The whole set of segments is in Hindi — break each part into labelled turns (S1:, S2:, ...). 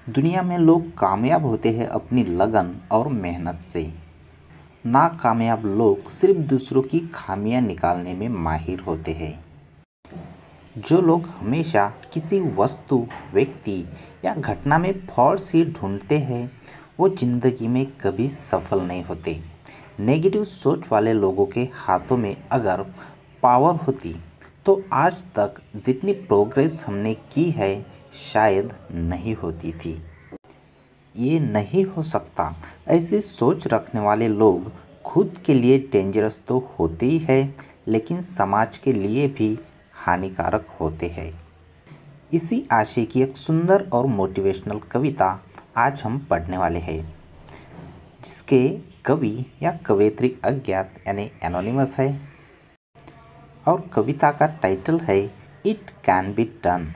S1: दुनिया में लोग कामयाब होते हैं अपनी लगन और मेहनत से। नाकामयाब लोग सिर्फ दूसरों की खामियां निकालने में माहिर होते हैं। जो लोग हमेशा किसी वस्तु, व्यक्ति या घटना में फॉल्ट ही ढूंढते हैं, वो जिंदगी में कभी सफल नहीं होते। नेगेटिव सोच वाले लोगों के हाथों में अगर पावर होती, तो आज तक जितनी प्रोग्रेस हमने की है, शायद नहीं होती थी। ये नहीं हो सकता। ऐसी सोच रखने वाले लोग खुद के लिए डेंजरस तो होते ही है, लेकिन समाज के लिए भी हानिकारक होते हैं। इसी आशय की एक सुंदर और मोटिवेशनल कविता आज हम पढ़ने वाले हैं, जिसके कवि या कवयित्री अज्ञात यानी एनोनिमस है, और कविता का टाइटल है इट कैन बी डन।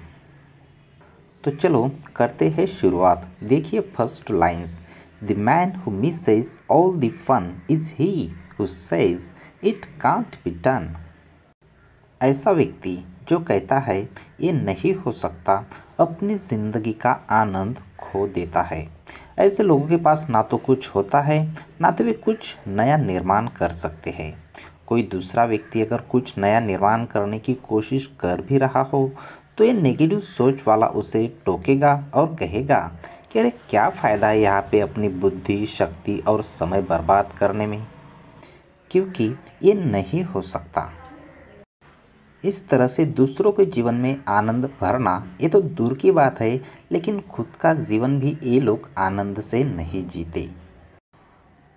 S1: तो चलो करते हैं शुरुआत। देखिए first lines. The man who misses all the fun is he who says it can't be done. ऐसा व्यक्ति जो कहता है ये नहीं हो सकता, अपनी ज़िंदगी का आनंद खो देता है। ऐसे लोगों के पास ना तो कुछ होता है, ना तो वे कुछ नया निर्माण कर सकते हैं। कोई दूसरा व्यक्ति अगर कुछ नया निर्माण करने की कोशिश कर भी रहा हो, तो ये नेगेटिव सोच वाला उसे टोकेगा और कहेगा कि अरे क्या फ़ायदा है यहाँ पे अपनी बुद्धि, शक्ति और समय बर्बाद करने में, क्योंकि ये नहीं हो सकता। इस तरह से दूसरों के जीवन में आनंद भरना ये तो दूर की बात है, लेकिन खुद का जीवन भी ये लोग आनंद से नहीं जीते।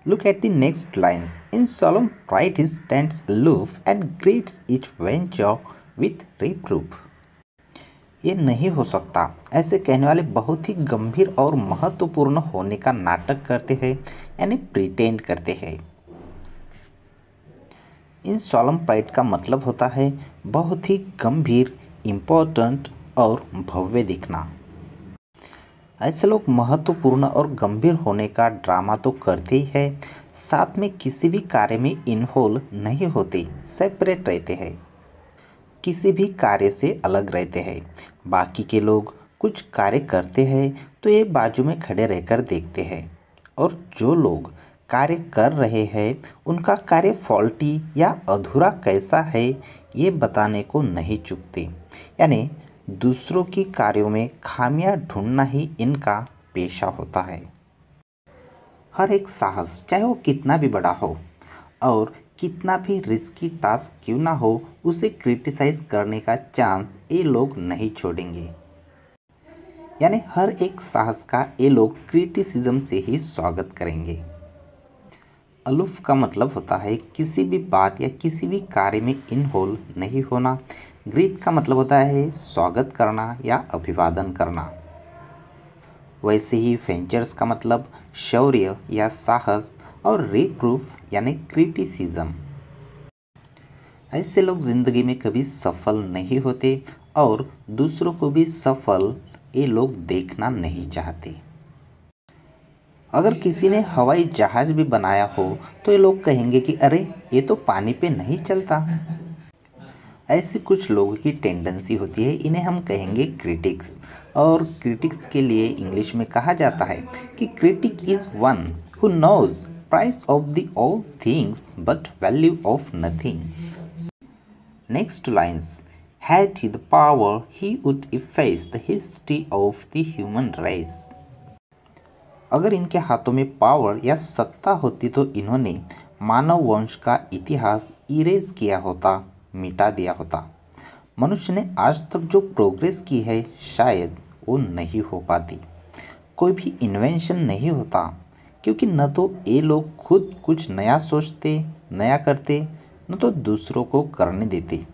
S1: Look at the next lines. In solemn pride he stands aloof and greets each venture with reproof. ये नहीं हो सकता, ऐसे कहने वाले बहुत ही गंभीर और महत्वपूर्ण होने का नाटक करते हैं, यानी प्रिटेंड करते हैं। इन सॉलम प्राइड का मतलब होता है बहुत ही गंभीर, इम्पोर्टेंट और भव्य दिखना। ऐसे लोग महत्वपूर्ण और गंभीर होने का ड्रामा तो करते ही है, साथ में किसी भी कार्य में इन्वॉल्व नहीं होते, सेपरेट रहते हैं, किसी भी कार्य से अलग रहते हैं। बाकी के लोग कुछ कार्य करते हैं तो ये बाजू में खड़े रहकर देखते हैं, और जो लोग कार्य कर रहे हैं उनका कार्य फॉल्टी या अधूरा कैसा है ये बताने को नहीं चूकते। यानी दूसरों की कार्यों में खामियां ढूंढना ही इनका पेशा होता है। हर एक साहस, चाहे वो कितना भी बड़ा हो और कितना भी रिस्की टास्क क्यों ना हो, उसे क्रिटिसाइज करने का चांस ये लोग नहीं छोड़ेंगे। यानी हर एक साहस का ये लोग क्रिटिसिज्म से ही स्वागत करेंगे। अलूफ का मतलब होता है किसी भी बात या किसी भी कार्य में इन्वॉल्व नहीं होना। ग्रीट का मतलब होता है स्वागत करना या अभिवादन करना। वैसे ही वेंचर्स का मतलब शौर्य या साहस, और रिप्रूफ यानी क्रिटिसिज्म। ऐसे लोग जिंदगी में कभी सफल नहीं होते और दूसरों को भी सफल ये लोग देखना नहीं चाहते। अगर किसी ने हवाई जहाज भी बनाया हो तो ये लोग कहेंगे कि अरे ये तो पानी पे नहीं चलता। ऐसी कुछ लोगों की टेंडेंसी होती है, इन्हें हम कहेंगे क्रिटिक्स। और क्रिटिक्स के लिए इंग्लिश में कहा जाता है कि critic is one who knows price of the all things but value of nothing. Next lines. Had he the power he would efface the history of the human race. अगर इनके हाथों में पावर या सत्ता होती तो इन्होंने मानव वंश का इतिहास इरेज किया होता, मिटा दिया होता। मनुष्य ने आज तक जो प्रोग्रेस की है, शायद वो नहीं हो पाती। कोई भी इन्वेंशन नहीं होता, क्योंकि न तो ये लोग खुद कुछ नया सोचते, नया करते, न तो दूसरों को करने देते।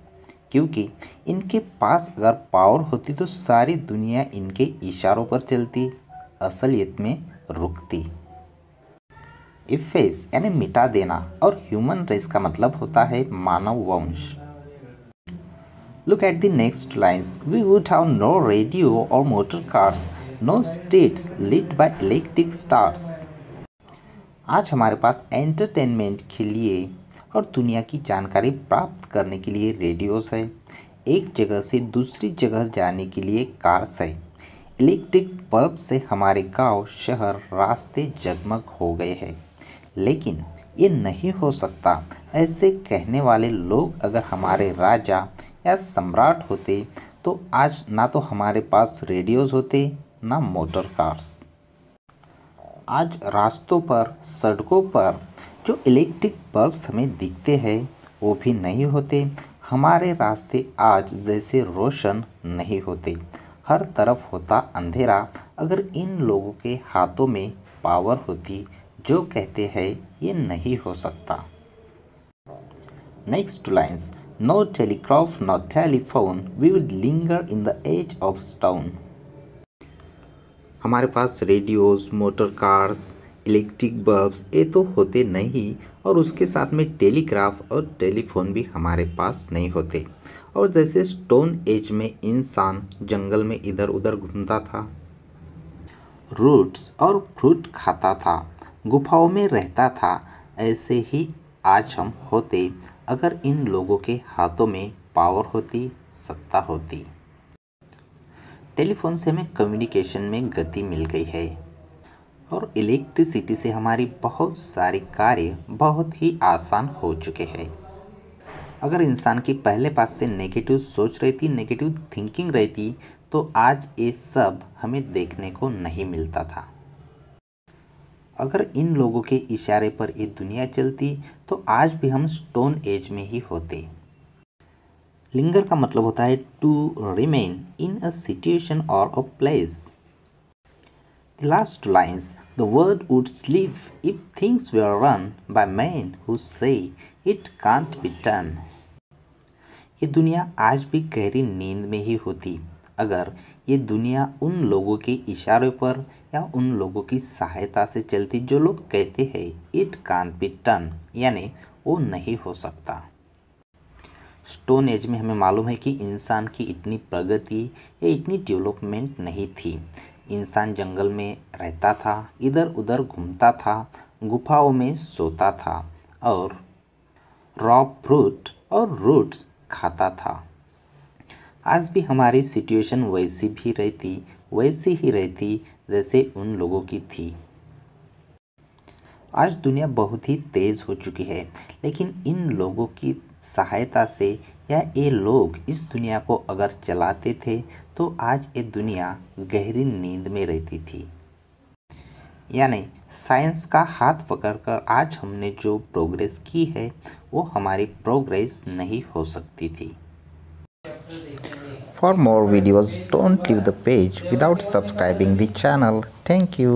S1: क्योंकि इनके पास अगर पावर होती तो सारी दुनिया इनके इशारों पर चलती, असलियत में रुकती। इफेस यानी मिटा देना, और ह्यूमन रेस का मतलब होता है मानव वंश। Look at the next lines. We would have no radio or motor cars, no streets lit by electric stars. आज हमारे पास एंटरटेनमेंट के लिए और दुनिया की जानकारी प्राप्त करने के लिए रेडियोस है, एक जगह से दूसरी जगह जाने के लिए कार्स है, इलेक्ट्रिक बल्ब से हमारे गांव, शहर, रास्ते जगमग हो गए हैं। लेकिन ये नहीं हो सकता। ऐसे कहने वाले लोग अगर हमारे राजा या सम्राट होते तो आज ना तो हमारे पास रेडियोज होते, ना मोटर कार्स। आज रास्तों पर, सड़कों पर जो इलेक्ट्रिक बल्ब्स हमें दिखते हैं वो भी नहीं होते। हमारे रास्ते आज जैसे रोशन नहीं होते। हर तरफ होता अंधेरा। अगर इन लोगों के हाथों में पावर होती जो कहते हैं ये नहीं हो सकता। Next lines, no telegraph no telephone we would linger in the age of stone. हमारे पास radios, motor cars, electric bulbs ये तो होते नहीं, और उसके साथ में टेलीग्राफ और टेलीफोन भी हमारे पास नहीं होते। और जैसे स्टोन एज में इंसान जंगल में इधर उधर घूमता था, रूट्स और फ्रूट खाता था, गुफाओं में रहता था, ऐसे ही आज हम होते अगर इन लोगों के हाथों में पावर होती, सत्ता होती। टेलीफोन से हमें कम्युनिकेशन में गति मिल गई है और इलेक्ट्रिसिटी से हमारी बहुत सारी कार्य बहुत ही आसान हो चुके हैं। अगर इंसान की पहले पास से नेगेटिव सोच रहती, नेगेटिव थिंकिंग रहती तो आज ये सब हमें देखने को नहीं मिलता था। अगर इन लोगों के इशारे पर ये दुनिया चलती तो आज भी हम स्टोन एज में ही होते। लिंगर का मतलब होता है to remain in a situation और a place. The last lines, the world would sleep if things were run by man who say it can't be done. ये दुनिया आज भी गहरी नींद में ही होती अगर ये दुनिया उन लोगों के इशारों पर या उन लोगों की सहायता से चलती जो लोग कहते हैं इट कांट बी डन, यानी वो नहीं हो सकता। स्टोन एज में हमें मालूम है कि इंसान की इतनी प्रगति या इतनी डेवलपमेंट नहीं थी। इंसान जंगल में रहता था, इधर उधर घूमता था, गुफाओं में सोता था और रॉ फ्रूट और रूट्स खाता था। आज भी हमारी सिचुएशन वैसी ही रहती जैसे उन लोगों की थी। आज दुनिया बहुत ही तेज़ हो चुकी है, लेकिन इन लोगों की सहायता से या ये लोग इस दुनिया को अगर चलाते थे तो आज ये दुनिया गहरी नींद में रहती थी। यानी साइंस का हाथ पकड़कर आज हमने जो प्रोग्रेस की है वो हमारी प्रोग्रेस नहीं हो सकती थी। For more videos, don't leave the page without subscribing the channel. Thank you.